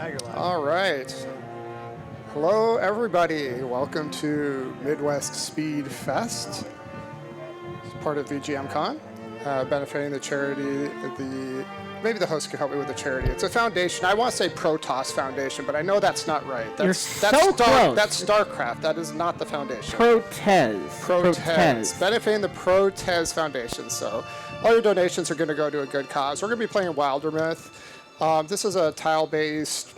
Now you're live. All right. Hello, everybody. Welcome to Midwest Speed Fest. It's part of VGMCon, benefiting the charity. Maybe the host can help me with the charity. It's a foundation. I want to say Protoss Foundation, but I know that's not right. That's close. That's StarCraft. That is not the foundation. Protez. Benefiting the Protez Foundation. So all your donations are going to go to a good cause. We're going to be playing Wildermyth. This is a tile-based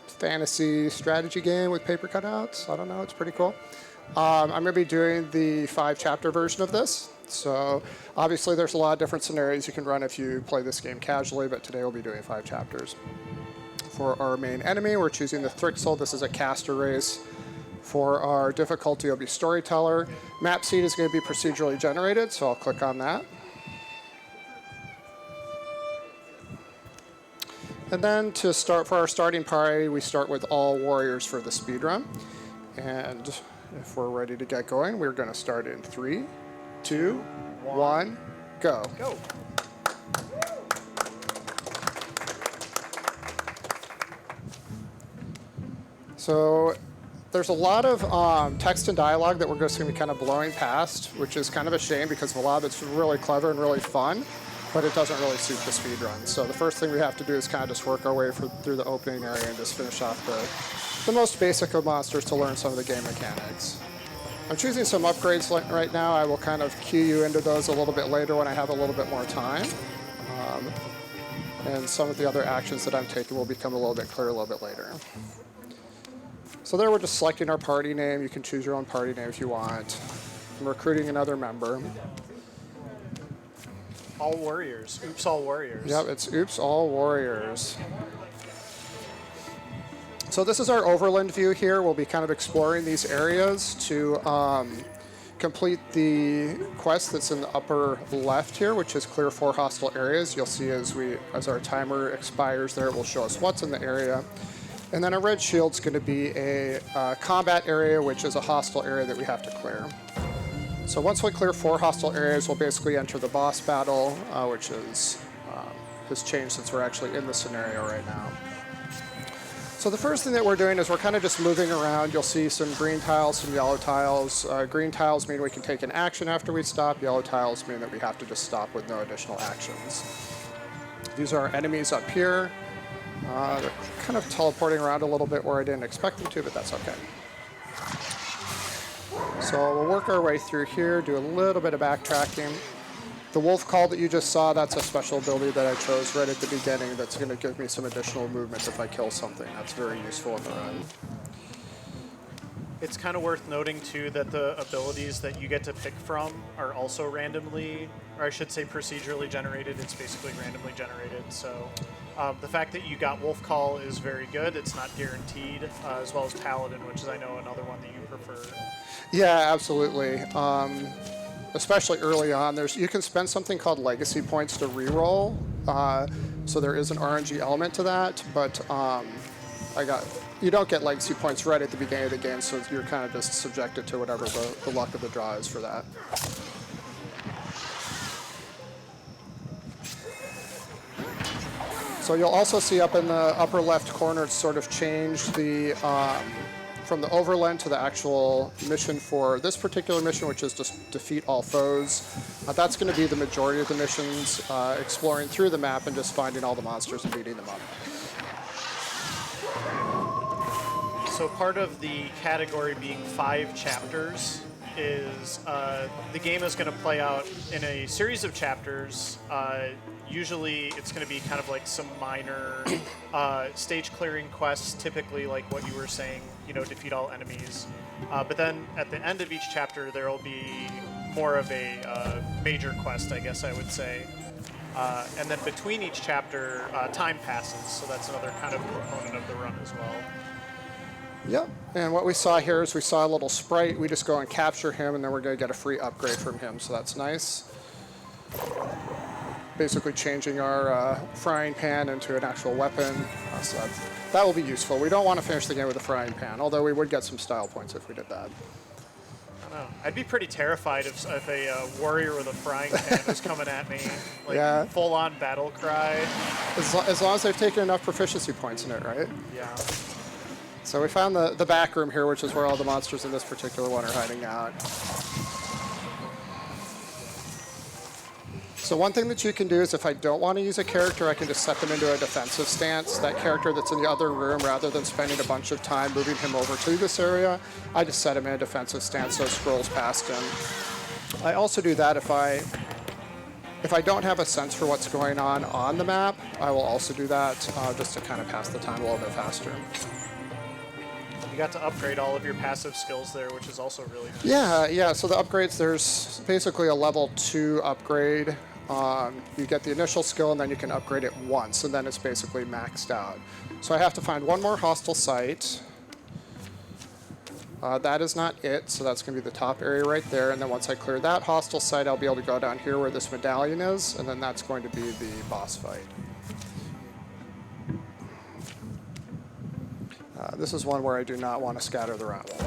fantasy strategy game with paper cutouts. I don't know. It's pretty cool. I'm going to be doing the 5-chapter version of this. So obviously there's a lot of different scenarios you can run if you play this game casually, but today we'll be doing 5 chapters. For our main enemy, we're choosing the Thrixel. This is a caster race. For our difficulty, it'll be Storyteller. Map seed is going to be procedurally generated, so I'll click on that. And then to start, for our starting party, we start with all warriors for the speedrun. And if we're ready to get going, we're going to start in 3, 2, 1, go. Go. So there's a lot of text and dialogue that we're just going to be kind of blowing past, which is kind of a shame because a lot of it's really clever and really fun, but it doesn't really suit the speed run. So the first thing we have to do is kind of just work our way through the opening area and just finish off the most basic of monsters to learn some of the game mechanics. I'm choosing some upgrades right now. I will kind of cue you into those a little bit later when I have a little bit more time. And some of the other actions that I'm taking will become a little bit clearer a little bit later. So there we're just selecting our party name. You can choose your own party name if you want. I'm recruiting another member. All warriors. Oops, all warriors. Yep, it's Oops All Warriors. So this is our overland view here. We'll be kind of exploring these areas to complete the quest that's in the upper left here, which is clear 4 hostile areas. You'll see as our timer expires there, it will show us what's in the area. And then a red shield's going to be a combat area, which is a hostile area that we have to clear. So once we clear 4 hostile areas, we'll basically enter the boss battle, which has changed since we're actually in the scenario right now. So the first thing that we're doing is we're kind of just moving around. You'll see some green tiles, some yellow tiles. Green tiles mean we can take an action after we stop. Yellow tiles mean that we have to just stop with no additional actions. These are our enemies up here. They're kind of teleporting around a little bit where I didn't expect them to, but that's okay. So we'll work our way through here, do a little bit of backtracking. The wolf call that you just saw, that's a special ability that I chose right at the beginning that's going to give me some additional movement if I kill something. That's very useful in the run. It's kind of worth noting, too, that the abilities that you get to pick from are also randomly, or I should say procedurally generated. It's basically randomly generated. So the fact that you got Wolf Call is very good. It's not guaranteed, as well as Paladin, which is, I know, another one that you prefer. Yeah, absolutely. Especially early on, you can spend something called legacy points to reroll. So there is an RNG element to that, but you don't get legacy points right at the beginning of the game, so you're kind of just subjected to whatever the luck of the draw is for that. So you'll also see up in the upper left corner, it's sort of changed from the overland to the actual mission for this particular mission, which is just defeat all foes. That's going to be the majority of the missions, exploring through the map and just finding all the monsters and beating them up. So part of the category being 5 chapters is the game is going to play out in a series of chapters. Usually it's going to be kind of like some minor stage clearing quests, typically like what you were saying, defeat all enemies. But then at the end of each chapter, there will be more of a major quest, I guess I would say. And then between each chapter, time passes, so that's another kind of component of the run as well. Yep, and what we saw here is we saw a little sprite. We just go and capture him, and then we're going to get a free upgrade from him, so that's nice. Basically changing our frying pan into an actual weapon, so that will be useful. We don't want to finish the game with a frying pan, although we would get some style points if we did that. know. I'd be pretty terrified if a warrior with a frying pan was coming at me, like Yeah. full-on battle cry. As long as they've taken enough proficiency points in it, right? Yeah. So we found the back room here, which is where all the monsters in this particular one are hiding out. So one thing that you can do is if I don't want to use a character, I can just set them into a defensive stance. That character that's in the other room, rather than spending a bunch of time moving him over to this area, I just set him in a defensive stance so it scrolls past him. I also do that if I don't have a sense for what's going on the map, I will also do that just to kind of pass the time a little bit faster. You got to upgrade all of your passive skills there, which is also really nice. Yeah, so the upgrades, there's basically a level 2 upgrade. You get the initial skill and then you can upgrade it once, and then it's basically maxed out. So I have to find one more hostile site. That is not it, so that's going to be the top area right there. And then once I clear that hostile site, I'll be able to go down here where this medallion is, and then that's going to be the boss fight. This is one where I do not want to scatter the rabble.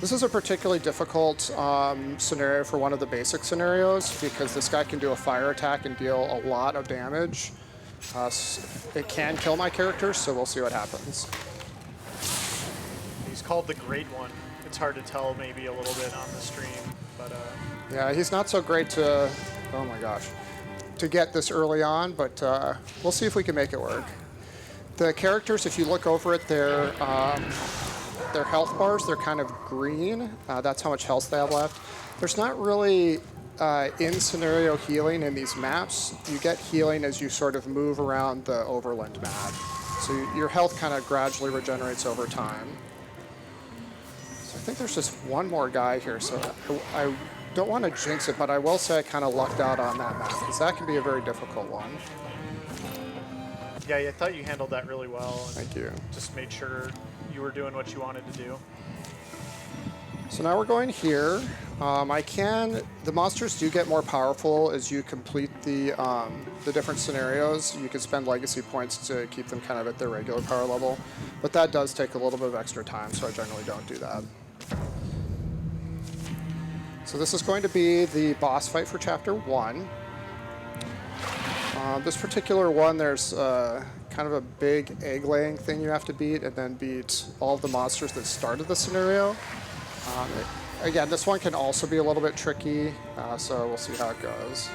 This is a particularly difficult scenario for one of the basic scenarios because this guy can do a fire attack and deal a lot of damage. It can kill my characters, so we'll see what happens. He's called the Great One. It's hard to tell maybe a little bit on the stream, but Yeah, he's not so great to, oh my gosh, to get this early on, but we'll see if we can make it work. The characters, if you look over at their health bars, they're kind of green. That's how much health they have left. There's not really in-scenario healing in these maps. You get healing as you sort of move around the overland map. So your health kind of gradually regenerates over time. So I think there's just one more guy here, so I don't want to jinx it, but I will say I kind of lucked out on that map, because that can be a very difficult one. yeah, I thought you handled that really well. And Thank you. just made sure you were doing what you wanted to do. So now we're going here. The monsters do get more powerful as you complete the different scenarios. You can spend legacy points to keep them kind of at their regular power level, but that does take a little bit of extra time, so I generally don't do that. So this is going to be the boss fight for Chapter 1. This particular one, there's kind of a big egg-laying thing you have to beat, and then beat all of the monsters that started the scenario. Again, this one can also be a little bit tricky, so we'll see how it goes.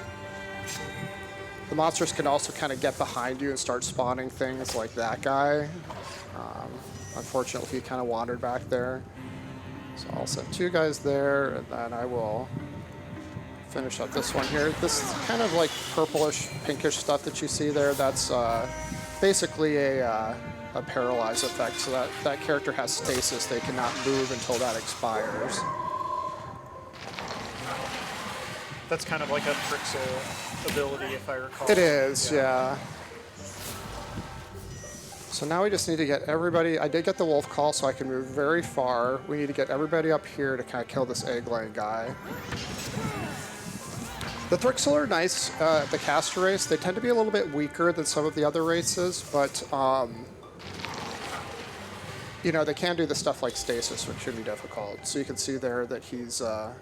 The monsters can also kind of get behind you and start spawning things like that guy. Unfortunately, he kind of wandered back there. So I'll set 2 guys there, and then I will finish up this one here. This kind of like purplish, pinkish stuff that you see there, that's basically a paralyze effect, so that character has stasis. They cannot move until that expires. That's kind of like a Trixel ability, if I recall. It is, yeah. So now we just need to get everybody. I did get the wolf call, so I can move very far. We need to get everybody up here to kind of kill this egg-laying guy. The Trixel are nice, the caster race. They tend to be a little bit weaker than some of the other races, but you know, they can do the stuff like stasis, which should be difficult. So you can see there that he's, the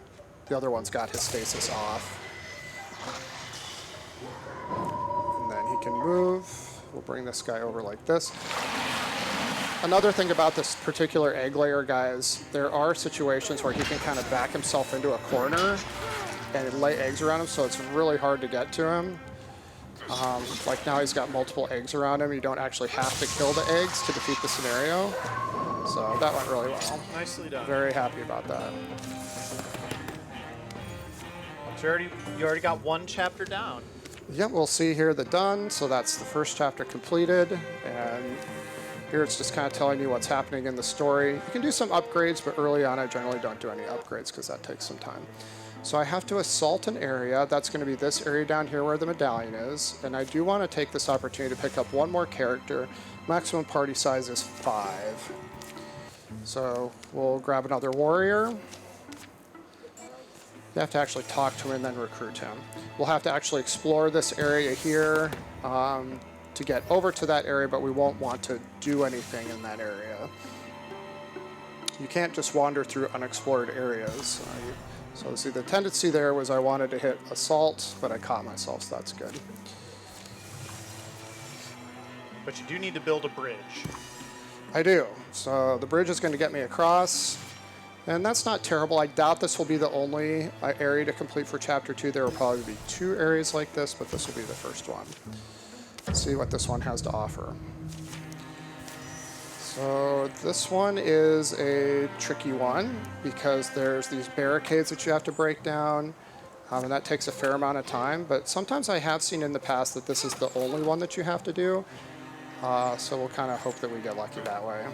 other one's got his stasis off. And then he can move. We'll bring this guy over like this. Another thing about this particular egg layer guy is there are situations where he can kind of back himself into a corner and lay eggs around him, so it's really hard to get to him. Like now he's got multiple eggs around him. You don't actually have to kill the eggs to defeat the scenario. So that went really well. Nicely done. Very happy about that. So you already got 1 chapter down. Yep, we'll see here the done. So that's the first chapter completed. And here it's just kind of telling you what's happening in the story. You can do some upgrades, but early on I generally don't do any upgrades because that takes some time. So I have to assault an area. That's going to be this area down here where the medallion is. And I do want to take this opportunity to pick up 1 more character. Maximum party size is 5. So we'll grab another warrior. You have to actually talk to him and then recruit him. We'll have to actually explore this area here to get over to that area, but we won't want to do anything in that area. You can't just wander through unexplored areas. So see, the tendency there was I wanted to hit assault, but I caught myself, so that's good. But you do need to build a bridge. I do. So the bridge is going to get me across, and that's not terrible. I doubt this will be the only area to complete for Chapter 2. There will probably be 2 areas like this, but this will be the first one. Let's see what this one has to offer. So this one is a tricky one because there's these barricades that you have to break down, and that takes a fair amount of time. But sometimes I have seen in the past that this is the only one that you have to do. So we'll kind of hope that we get lucky that way.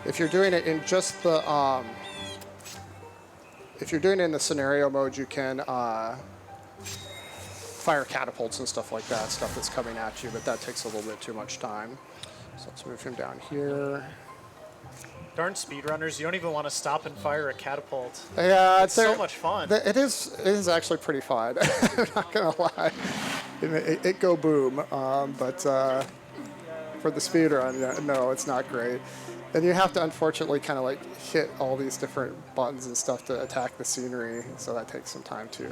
If you're doing it in just the, if you're doing it in the scenario mode, you can fire catapults and stuff like that, stuff that's coming at you, but that takes a little bit too much time. So let's move him down here. Darn speedrunners, you don't even want to stop and fire a catapult. Yeah, it's so much fun. It is actually pretty fun. I'm not gonna lie. It go boom, but for the speedrun, no, it's not great. And you have to unfortunately kind of like hit all these different buttons and stuff to attack the scenery, so that takes some time too.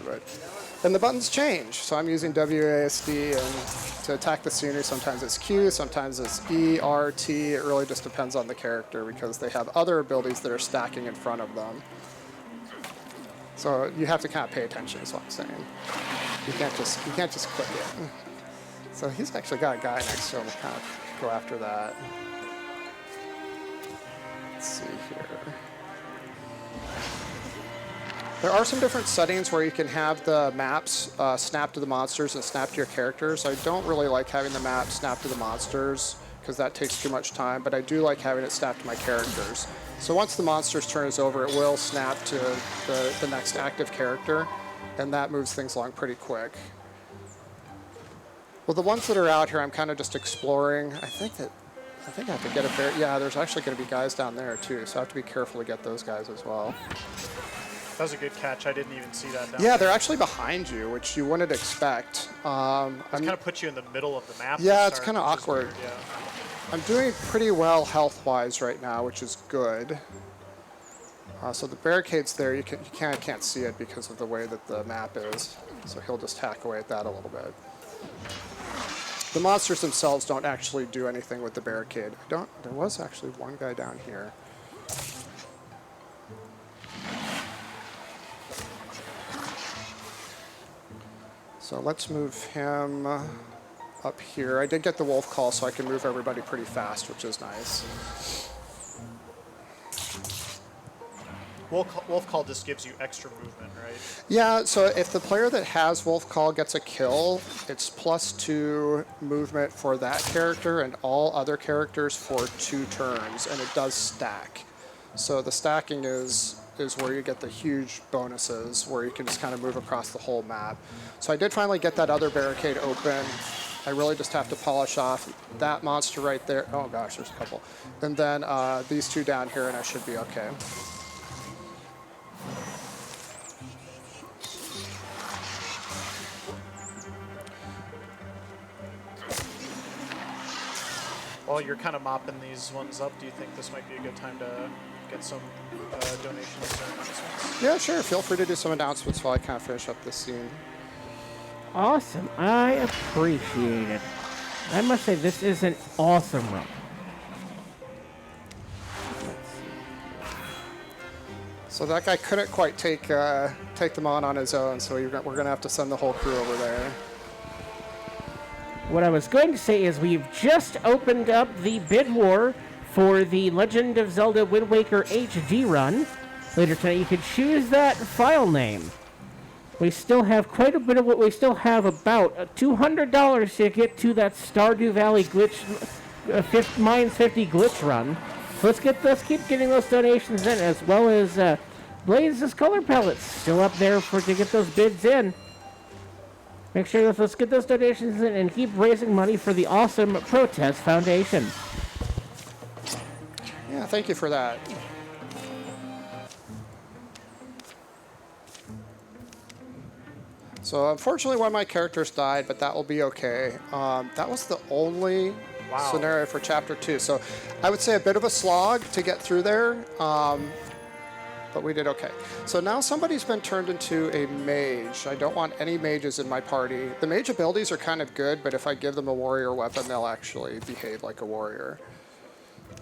And the buttons change, so I'm using WASD, and to attack the scenery, sometimes it's Q, sometimes it's E, R, T. It really just depends on the character because they have other abilities that are stacking in front of them. So you have to kind of pay attention, is what I'm saying. You can't just click it. So he's actually got a guy next to him to kind of go after that. Let's see here. There are some different settings where you can have the maps snap to the monsters and snap to your characters. I don't really like having the map snap to the monsters because that takes too much time, but I do like having it snap to my characters. So once the monster's turn is over, it will snap to the next active character, and that moves things along pretty quick. Well, the ones that are out here, I'm kind of just exploring. I think I have to get a bear. Yeah, there's actually going to be guys down there too, so I have to be careful to get those guys as well. That was a good catch. I didn't even see that down there. They're actually behind you, which you wouldn't expect. It kind of puts you in the middle of the map. Yeah, it's kind of awkward. Weird, yeah. I'm doing pretty well health-wise right now, which is good. So the barricade's there. You can't see it because of the way that the map is. So he'll just hack away at that a little bit. The monsters themselves don't actually do anything with the barricade. There was actually one guy down here. So let's move him up here. I did get the wolf call, so I can move everybody pretty fast, which is nice. Wolf call just gives you extra movement, right? Yeah, so if the player that has wolf call gets a kill, it's +2 movement for that character and all other characters for 2 turns, and it does stack. So the stacking is where you get the huge bonuses, where you can just kind of move across the whole map. So I did finally get that other barricade open. I really just have to polish off that monster right there. Oh gosh, there's a couple. And then these 2 down here, and I should be okay. While you're kind of mopping these ones up, do you think this might be a good time to get some donations or announcements? Yeah, sure. Feel free to do some announcements while I kind of finish up this scene. Awesome. I appreciate it. I must say, this is an awesome run. So that guy couldn't quite take them on his own, so we're going to have to send the whole crew over there. What I was going to say is we've just opened up the bid war for the Legend of Zelda Wind Waker HD run. Later tonight, you can choose that file name. We still have quite a bit of what we still have about $200 to get to that Stardew Valley glitch, Mines 50 glitch run. So let's keep getting those donations in, as well as Blaze's color palettes still up there to get those bids in. Make sure let's get those donations in and keep raising money for the awesome Protest Foundation. Yeah, thank you for that. So unfortunately one of my characters died, but that will be okay. That was the only Wow. scenario for Chapter 2. So I would say a bit of a slog to get through there, but we did okay. So now somebody's been turned into a mage. I don't want any mages in my party. The mage abilities are kind of good, but if I give them a warrior weapon, they'll actually behave like a warrior.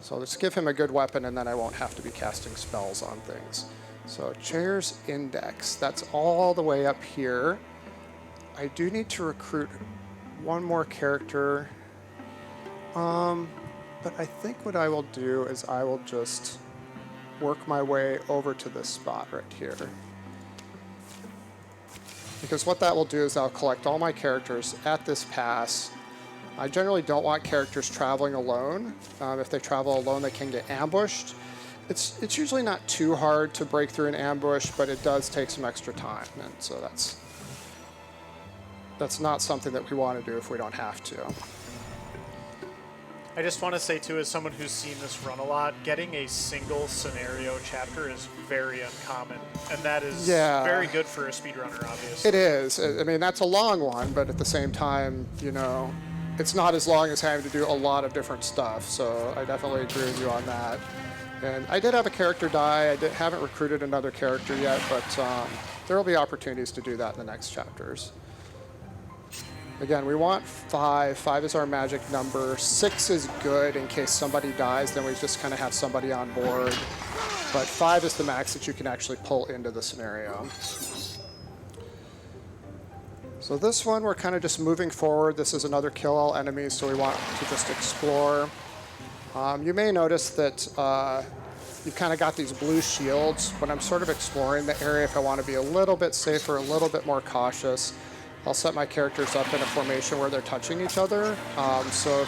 So let's give him a good weapon, and then I won't have to be casting spells on things. So Chair's Index, that's all the way up here. I do need to recruit one more character. But I think what I will do is I will just work my way over to this spot right here. Because what that will do is I'll collect all my characters at this pass. I generally don't want characters traveling alone. If they travel alone, they can get ambushed. It's usually not too hard to break through an ambush, but it does take some extra time, and so that's not something that we want to do if we don't have to. I just want to say, too, as someone who's seen this run a lot, getting a single scenario chapter is very uncommon, and that is very good for a speedrunner, obviously. It is. I mean, that's a long one, but at the same time, you know, it's not as long as having to do a lot of different stuff, so I definitely agree with you on that. And I did have a character die. I haven't recruited another character yet, but there will be opportunities to do that in the next chapters. Again, we want 5. 5 is our magic number. 6 is good in case somebody dies, then we just kind of have somebody on board. But 5 is the max that you can actually pull into the scenario. So this one, we're kind of just moving forward. This is another kill all enemies, so we want to just explore. You may notice that you've kind of got these blue shields. When I'm sort of exploring the area, if I want to be a little bit safer, a little bit more cautious, I'll set my characters up in a formation where they're touching each other. So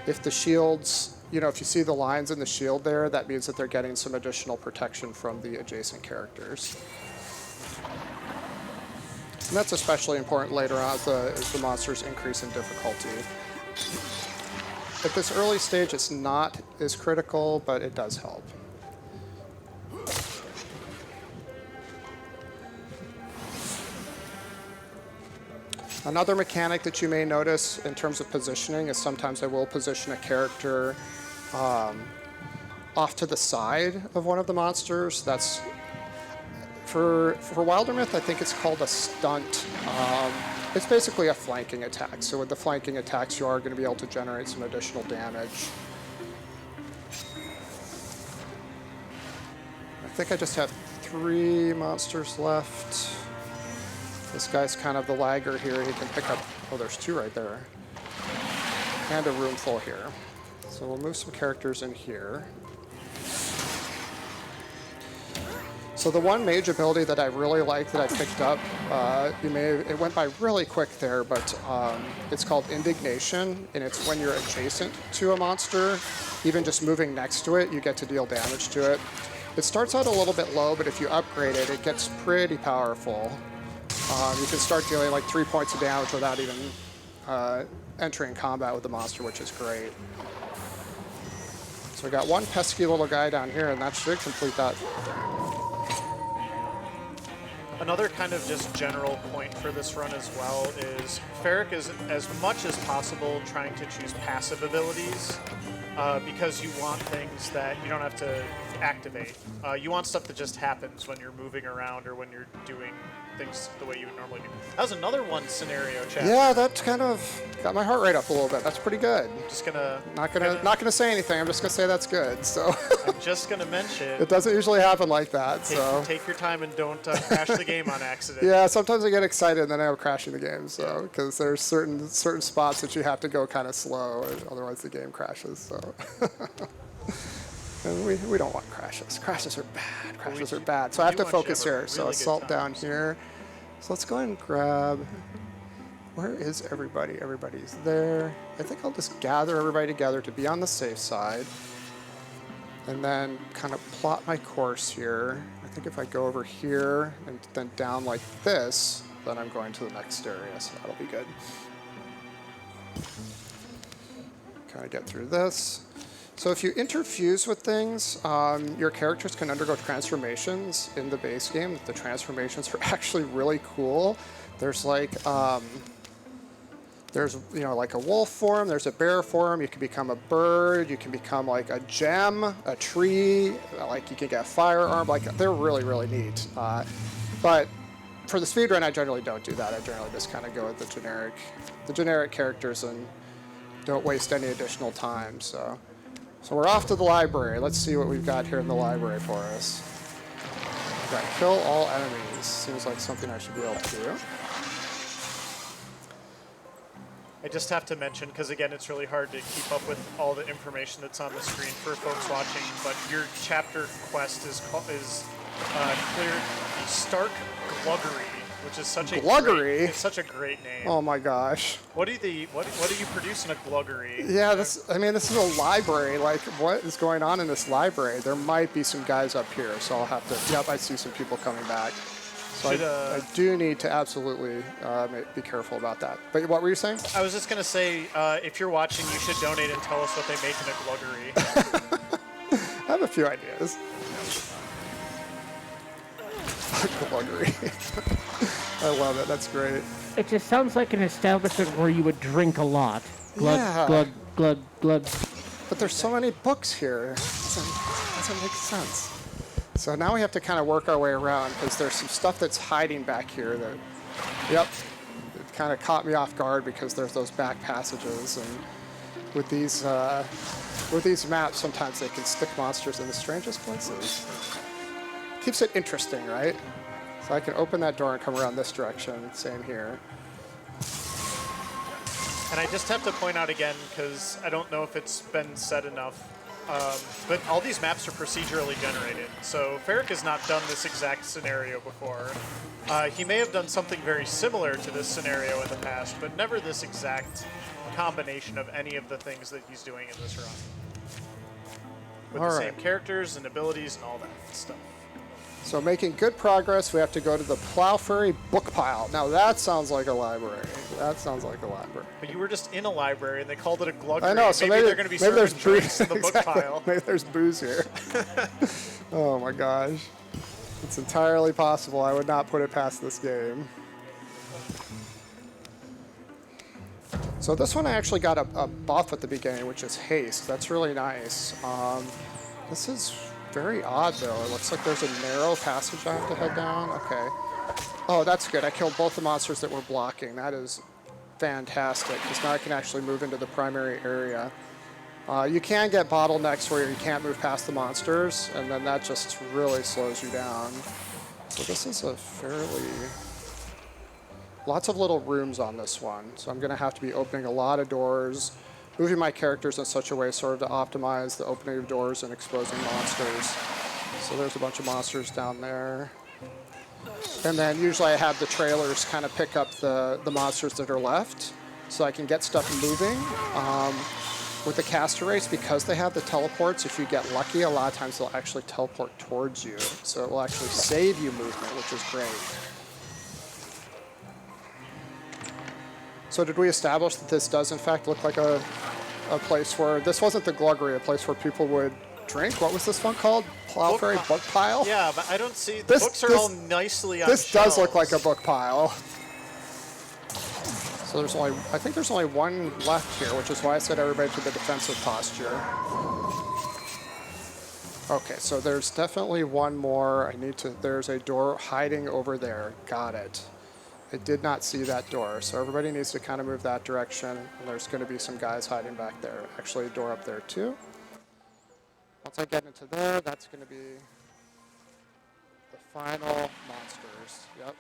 if the shields, you know, if you see the lines in the shield there, that means that they're getting some additional protection from the adjacent characters. And that's especially important later on as the monsters increase in difficulty. At this early stage, it's not as critical, but it does help. Another mechanic that you may notice in terms of positioning is sometimes I will position a character off to the side of one of the monsters. That's for Wildermyth, I think it's called a stunt. It's basically a flanking attack. So with the flanking attacks, you are going to be able to generate some additional damage. I think I just have 3 monsters left. This guy's kind of the lagger here. He can pick up, oh, there's 2 right there. And a room full here. So we'll move some characters in here. So the one mage ability that I really like that I picked up, it went by really quick there, but it's called Indignation, and it's when you're adjacent to a monster, even just moving next to it, you get to deal damage to it. It starts out a little bit low, but if you upgrade it, it gets pretty powerful. You can start dealing like 3 points of damage without even entering combat with the monster, which is great. So we got one pesky little guy down here, and that should complete that. Another kind of just general point for this run as well is Ferric is, as much as possible, trying to choose passive abilities because you want things that you don't have to activate. You want stuff that just happens when you're moving around or when you're doing things the way you would normally do. That was another one scenario chapter. Yeah, that kind of got my heart rate up a little bit. That's pretty good. Just gonna not gonna say anything. I'm just gonna say that's good. So I'm just gonna mention it doesn't usually happen like that. Take your time and don't crash the game on accident. Yeah, sometimes I get excited and then I end up crashing the game. So because there's certain spots that you have to go kind of slow, otherwise the game crashes. So. And we don't want crashes. Crashes are bad. Crashes are bad. So I have to focus here. So assault down here. So let's go ahead and grab. Where is everybody? Everybody's there. I think I'll just gather everybody together to be on the safe side. And then kind of plot my course here. I think if I go over here and then down like this, then I'm going to the next area. So that'll be good. Kind of get through this. So if you interfuse with things, your characters can undergo transformations in the base game. The transformations are actually really cool. There's like There's, you know, like a wolf form, there's a bear form, you can become a bird, you can become like a gem, a tree, like you can get a firearm, like they're really, really neat. But for the speedrun, I generally don't do that. I generally just kind of go with the generic characters and don't waste any additional time. So we're off to the library. Let's see what we've got here in the library for us. We've got kill all enemies. Seems like something I should be able to do. I just have to mention, because again, it's really hard to keep up with all the information that's on the screen for folks watching, but your chapter quest is clear the Stark Gluggery, which is such Gluggery? It's such a great name. Oh my gosh. What do you produce in a Gluggery? Yeah, this is a library. Like, what is going on in this library? There might be some guys up here, so I'll have to, yep, I see some people coming back. So I do need to absolutely be careful about that. But what were you saying? I was just going to say, if you're watching, you should donate and tell us what they make in a Gluggery. I have a few ideas. Gluggery. I love it. That's great. It just sounds like an establishment where you would drink a lot. Glug, Yeah. glug, glug, glug. But there's so many books here. It doesn't make sense. So now we have to kind of work our way around because there's some stuff that's hiding back here that, yep, it kind of caught me off guard because there's those back passages, and with these maps, sometimes they can stick monsters in the strangest places. Keeps it interesting, right? So I can open that door and come around this direction. Same here. And I just have to point out again, because I don't know if it's been said enough, but all these maps are procedurally generated. So Ferric has not done this exact scenario before. He may have done something very similar to this scenario in the past, but never this exact combination of any of the things that he's doing in this run. With the same characters and abilities and all that stuff. So making good progress, we have to go to the Ploughferry book pile. Now that sounds like a library. That sounds like a library. But you were just in a library and they called it a gluggery. I know, so maybe they're going to be serving drinks in the book pile. Maybe there's booze here. Oh my gosh. It's entirely possible. I would not put it past this game. So this one I actually got a buff at the beginning, which is haste. That's really nice. This is very odd, though. It looks like there's a narrow passage I have to head down. Okay. Oh, that's good. I killed both the monsters that were blocking. That is fantastic, because now I can actually move into the primary area. You can get bottlenecks where you can't move past the monsters, and then that just really slows you down. So this is a fairly... Lots of little rooms on this one, so I'm going to have to be opening a lot of doors, moving my characters in such a way sort of to optimize the opening of doors and exposing monsters. So there's a bunch of monsters down there. And then usually I have the trailers kind of pick up the monsters that are left so I can get stuff moving. With the caster race, because they have the teleports, if you get lucky, a lot of times they'll actually teleport towards you. So it will actually save you movement, which is great. So did we establish that this does in fact look like a place where, this wasn't the gluggery, a place where people would drink? What was this one called? Ploughferry book pile? Yeah, but I don't see, the books are all nicely on This shelves. does look like a book pile. So there's only, I think there's only one left here, which is why I said everybody to the defensive posture. Okay, so there's definitely one more. There's a door hiding over there. Got it. I did not see that door, so everybody needs to kind of move that direction, and there's going to be some guys hiding back there. Actually, a door up there, too. Once I get into there, that's going to be the final monsters. Yep.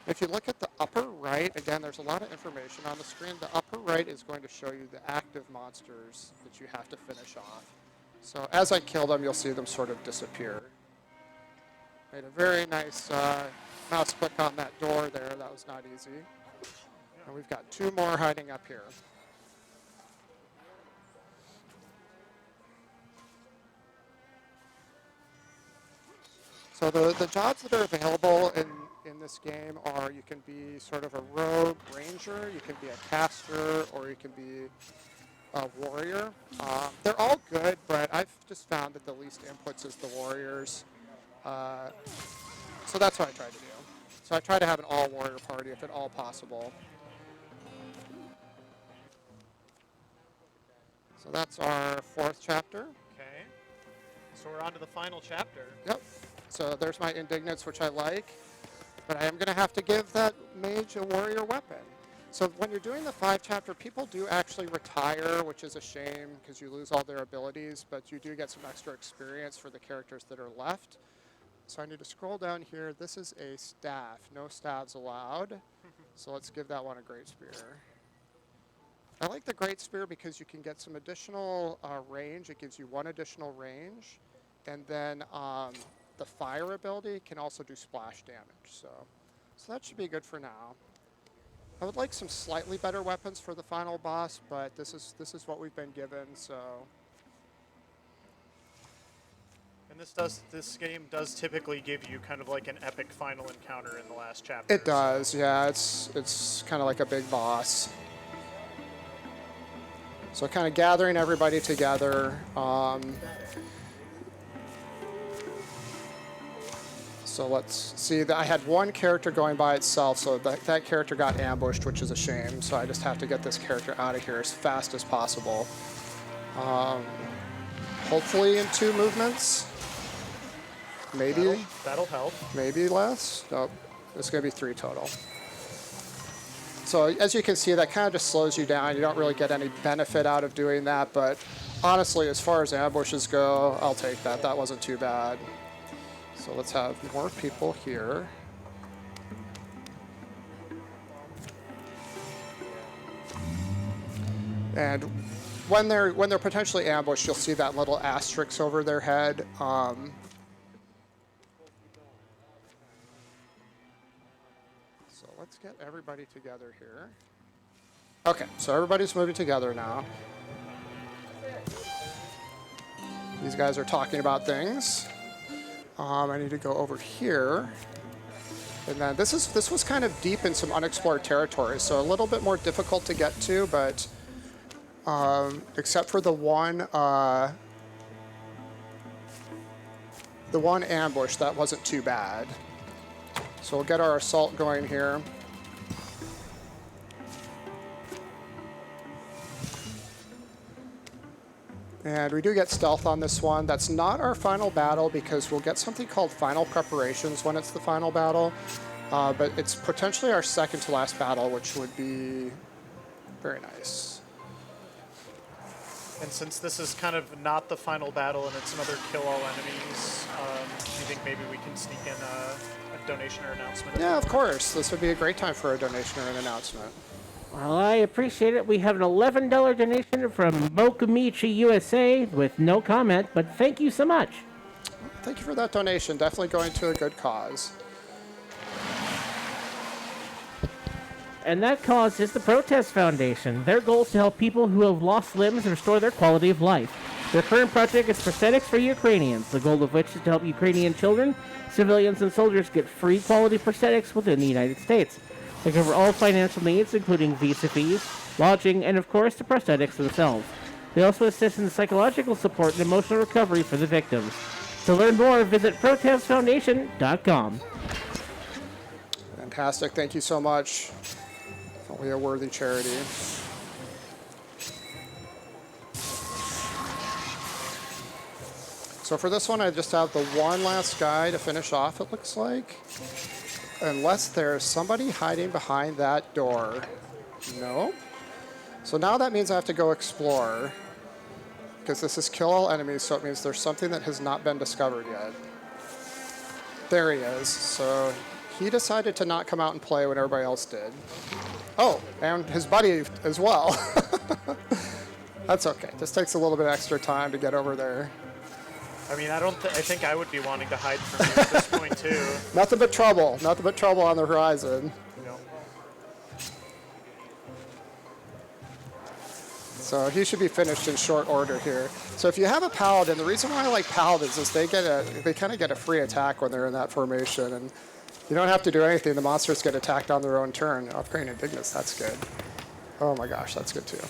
If you look at the upper right, again, there's a lot of information on the screen. The upper right is going to show you the active monsters that you have to finish off. So as I kill them, you'll see them sort of disappear. Made a very nice mouse click on that door there. That was not easy. And we've got two more hiding up here. So the jobs that are available in this game are, you can be sort of a rogue ranger, you can be a caster, or you can be a warrior. They're all good, but I've just found that the least inputs is the warriors. So that's what I try to do. So I try to have an all-warrior party if at all possible. So that's our 4th chapter. Okay. So we're on to the final chapter. Yep. So there's my Indignants, which I like. But I am going to have to give that mage a warrior weapon. So when you're doing the 5 chapter, people do actually retire, which is a shame because you lose all their abilities, but you do get some extra experience for the characters that are left. So I need to scroll down here. This is a staff. No staves allowed. So let's give that one a great spear. I like the great spear because you can get some additional range. It gives you 1 additional range. And then the fire ability can also do splash damage. So that should be good for now. I would like some slightly better weapons for the final boss, but this is what we've been given, so. And this game does typically give you kind of like an epic final encounter in the last chapter. It does, yeah. It's kind of like a big boss. So kind of gathering everybody together. So let's see, I had 1 character going by itself, so that character got ambushed, which is a shame. So I just have to get this character out of here as fast as possible. Hopefully in 2 movements. Maybe. That'll help. Maybe less. Nope. It's going to be 3 total. So as you can see, that kind of just slows you down. You don't really get any benefit out of doing that, but honestly, as far as ambushes go, I'll take that. That wasn't too bad. So let's have more people here. And when they're potentially ambushed, you'll see that little asterisk over their head. So let's get everybody together here. Okay, so everybody's moving together now. These guys are talking about things. I need to go over here. And then this was kind of deep in some unexplored territory, so a little bit more difficult to get to, but except for the one ambush, that wasn't too bad. So we'll get our assault going here. And we do get stealth on this one. That's not our final battle because we'll get something called final preparations when it's the final battle. But it's potentially our second to last battle, which would be very nice. And since this is kind of not the final battle and it's another kill all enemies, do you think maybe we can sneak in a donation or announcement? Yeah, of course. This would be a great time for a donation or an announcement. Well, I appreciate it. We have an $11 donation from Mokamichi USA with no comment, but thank you so much. Thank you for that donation. Definitely going to a good cause. And that cause is the Protest Foundation. Their goal is to help people who have lost limbs restore their quality of life. Their current project is prosthetics for Ukrainians, the goal of which is to help Ukrainian children, civilians, and soldiers get free quality prosthetics within the United States. They cover all financial needs, including visa fees, lodging, and of course, the prosthetics themselves. They also assist in psychological support and emotional recovery for the victims. To learn more, visit protestfoundation.com. Fantastic. Thank you so much. Only a worthy charity. So for this one, I just have the one last guy to finish off, it looks like. Unless there's somebody hiding behind that door. No. So now that means I have to go explore. Because this is kill all enemies, so it means there's something that has not been discovered yet. There he is. So he decided to not come out and play when everybody else did. Oh, and his buddy as well. That's okay. Just takes a little bit extra time to get over there. I mean, I think I would be wanting to hide from you at this point too. Nothing but trouble. Nothing but trouble on the horizon. No. So he should be finished in short order here. So if you have a paladin, the reason why I like paladins is they kind of get a free attack when they're in that formation, and you don't have to do anything. The monsters get attacked on their own turn. Upgrading Indignus, that's good. Oh my gosh, that's good too.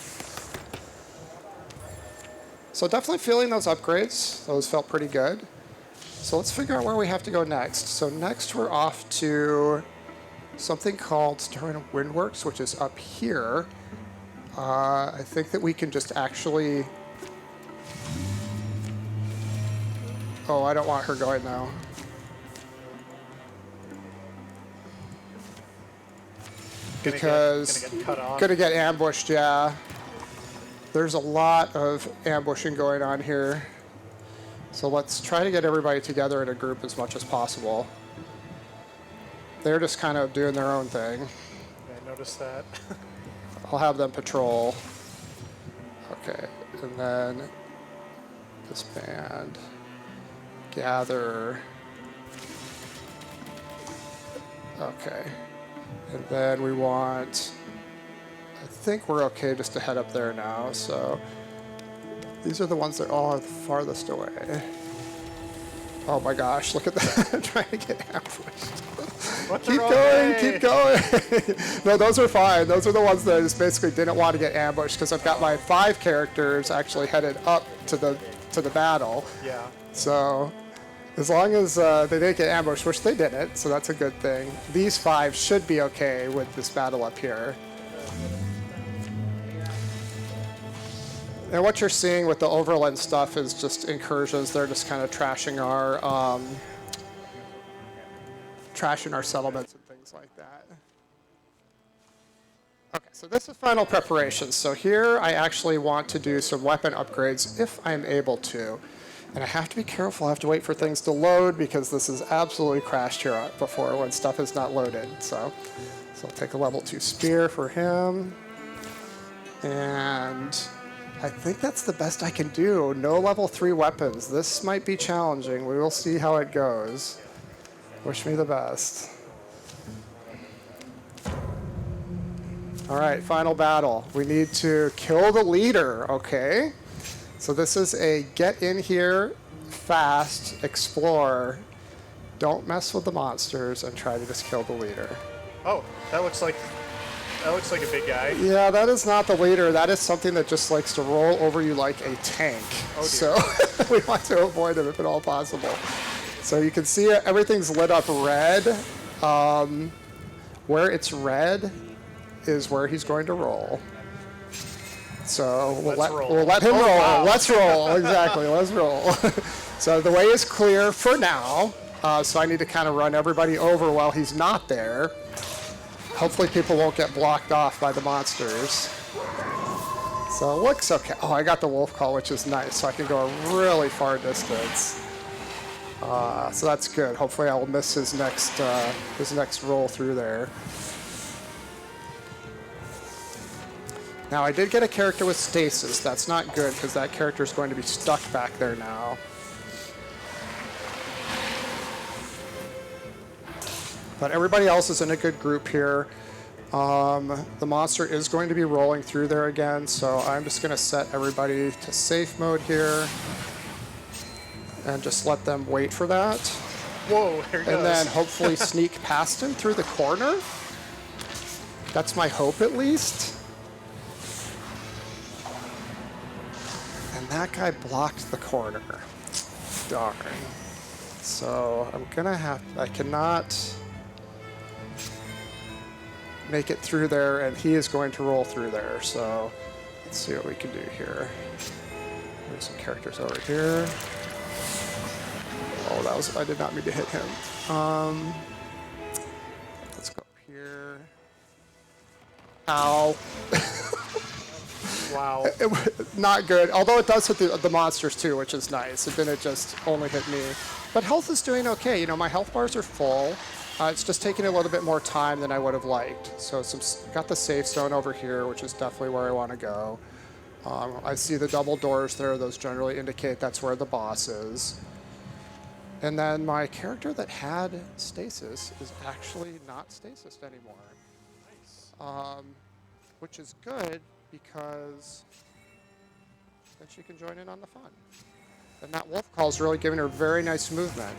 So definitely feeling those upgrades. Those felt pretty good. So let's figure out where we have to go next. So next we're off to something called Stirring Windworks, which is up here. I think that we can just actually Oh, I don't want her going now. Because gonna get cut off. gonna get ambushed, yeah. There's a lot of ambushing going on here. So let's try to get everybody together in a group as much as possible. They're just kind of doing their own thing. Yeah, I noticed that. I'll have them patrol. Okay, and then disband, gather. Okay, and then we want, I think we're okay just to head up there now, so these are the ones that all are the farthest away. Oh my gosh, look at that, trying to get ambushed. Keep going, keep going. No, those are fine. Those are the ones that I just basically didn't want to get ambushed because I've got my 5 characters actually headed up to the battle. Yeah. So as long as they didn't get ambushed, which they didn't, so that's a good thing. These 5 should be okay with this battle up here. And what you're seeing with the overland stuff is just incursions. They're just kind of trashing our settlements and things like that. Okay, so this is final preparations. So here I actually want to do some weapon upgrades if I'm able to. And I have to be careful. I have to wait for things to load because this has absolutely crashed here before when stuff is not loaded. So I'll take a level 2 spear for him. And I think that's the best I can do. No level 3 weapons. This might be challenging. We will see how it goes. Wish me the best. All right, final battle. We need to kill the leader, okay? So this is a get in here fast, explore, don't mess with the monsters, and try to just kill the leader. Oh, that looks like a big guy. Yeah, that is not the leader. That is something that just likes to roll over you like a tank. Oh, dear. So we want to avoid him if at all possible. So you can see everything's lit up red. Where it's red is where he's going to roll. So we'll let him roll. Wow. Let's roll. Exactly. Let's roll. So the way is clear for now. So I need to kind of run everybody over while he's not there. Hopefully people won't get blocked off by the monsters. So it looks okay. Oh, I got the wolf call, which is nice. So I can go a really far distance. So that's good. Hopefully I will miss his next roll through there. Now I did get a character with stasis. That's not good because that character is going to be stuck back there now. But everybody else is in a good group here. The monster is going to be rolling through there again, so I'm just going to set everybody to safe mode here. And just let them wait for that. Whoa, here he goes. And then hopefully sneak past him through the corner. That's my hope, at least. And that guy blocked the corner. Darn. So I'm gonna have, I cannot make it through there, and he is going to roll through there. So let's see what we can do here. There's some characters over here. Oh, that was, I did not mean to hit him. Let's go up here. Ow. Wow. Not good, although it does hit the monsters too, which is nice. It didn't just only hit me. But health is doing okay. You know, my health bars are full. It's just taking a little bit more time than I would have liked. So got the safe zone over here, which is definitely where I want to go. I see the double doors there. Those generally indicate that's where the boss is. And then my character that had stasis is actually not stasis anymore. Nice. Which is good because then she can join in on the fun. And that wolf call is really giving her very nice movement.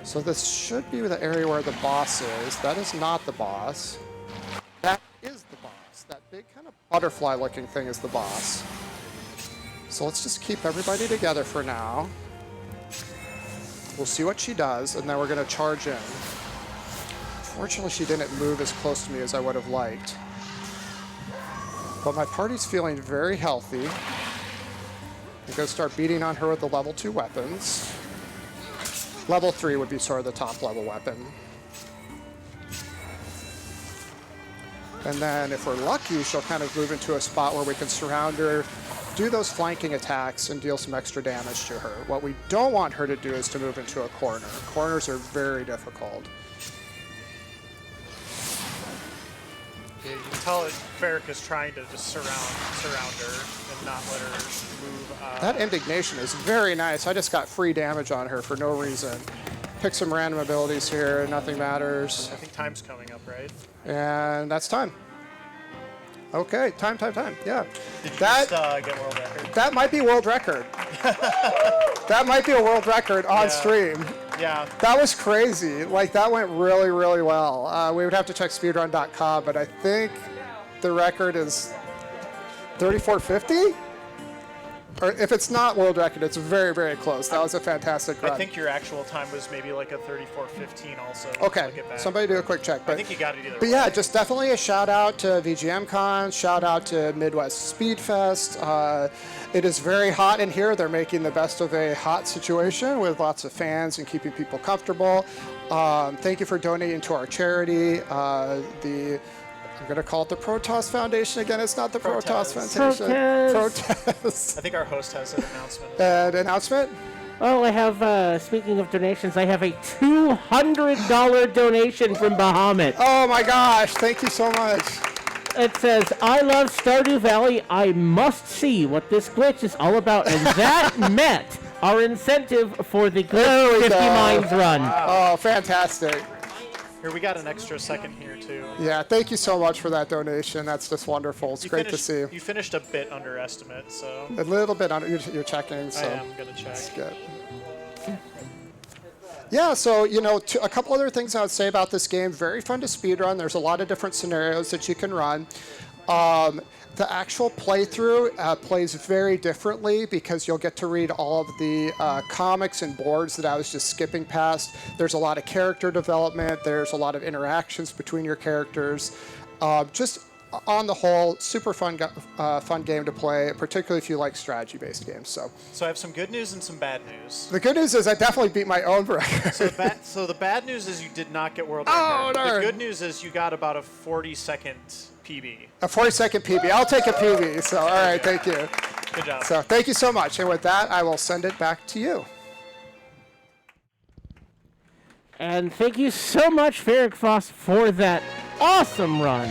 So this should be the area where the boss is. That is not the boss. That is the boss. That big kind of butterfly looking thing is the boss. So let's just keep everybody together for now. We'll see what she does, and then we're going to charge in. Fortunately, she didn't move as close to me as I would have liked. But my party's feeling very healthy. I'm going to start beating on her with the level 2 weapons. Level 3 would be sort of the top level weapon. And then if we're lucky, she'll kind of move into a spot where we can surround her, do those flanking attacks, and deal some extra damage to her. What we don't want her to do is to move into a corner. Corners are very difficult. Yeah, you can tell Ferric is trying to just surround her and not let her move. That indignation is very nice. I just got free damage on her for no reason. Pick some random abilities here, nothing matters. I think time's coming up, right? And that's time. Okay, time. Yeah. Did you that, just get world record? That might be world record. That might be a world record on stream. Yeah. That was crazy. Like, that went really, really well. We would have to check speedrun.com, but I think the record is 34:50? Or if it's not world record, it's very, very close. That was a fantastic run. I think your actual time was maybe like a 34:15 also. Okay, somebody do a quick check. But I think you got it either But way. yeah, just definitely a shout out to VGMCon, shout out to Midwest Speedfest. It is very hot in here. They're making the best of a hot situation with lots of fans and keeping people comfortable. Thank you for donating to our charity. I'm going to call it the Protoss Foundation again. It's not the Protoss Foundation. Protest. I think our host has an announcement. An announcement? Oh, I have, speaking of donations, I have a $200 donation from Bahamut. Oh my gosh, thank you so much. It says, I love Stardew Valley. I must see what this glitch is all about. And that met our incentive for the Glitch 50 Mines run. Oh, fantastic. Here, we got an extra second here, too. Yeah, thank you so much for that donation. That's just wonderful. It's great to see. You finished a bit under estimate, so... A little bit under, you're checking, so... I am going to check. That's good. Yeah, so, you know, a couple other things I would say about this game. Very fun to speedrun. There's a lot of different scenarios that you can run. The actual playthrough plays very differently because you'll get to read all of the comics and boards that I was just skipping past. There's a lot of character development. There's a lot of interactions between your characters. Just on the whole, super fun game to play, particularly if you like strategy-based games. So I have some good news and some bad news. the good news is I definitely beat my own record. So the bad news is you did not get world Oh, record. darn. The good news is you got about a 40-second PB. A 40-second PB. I'll take a PB. So, all right, thank you. Good job. So, thank you so much. And with that, I will send it back to you. And thank you so much, Ferric Foss, for that awesome run.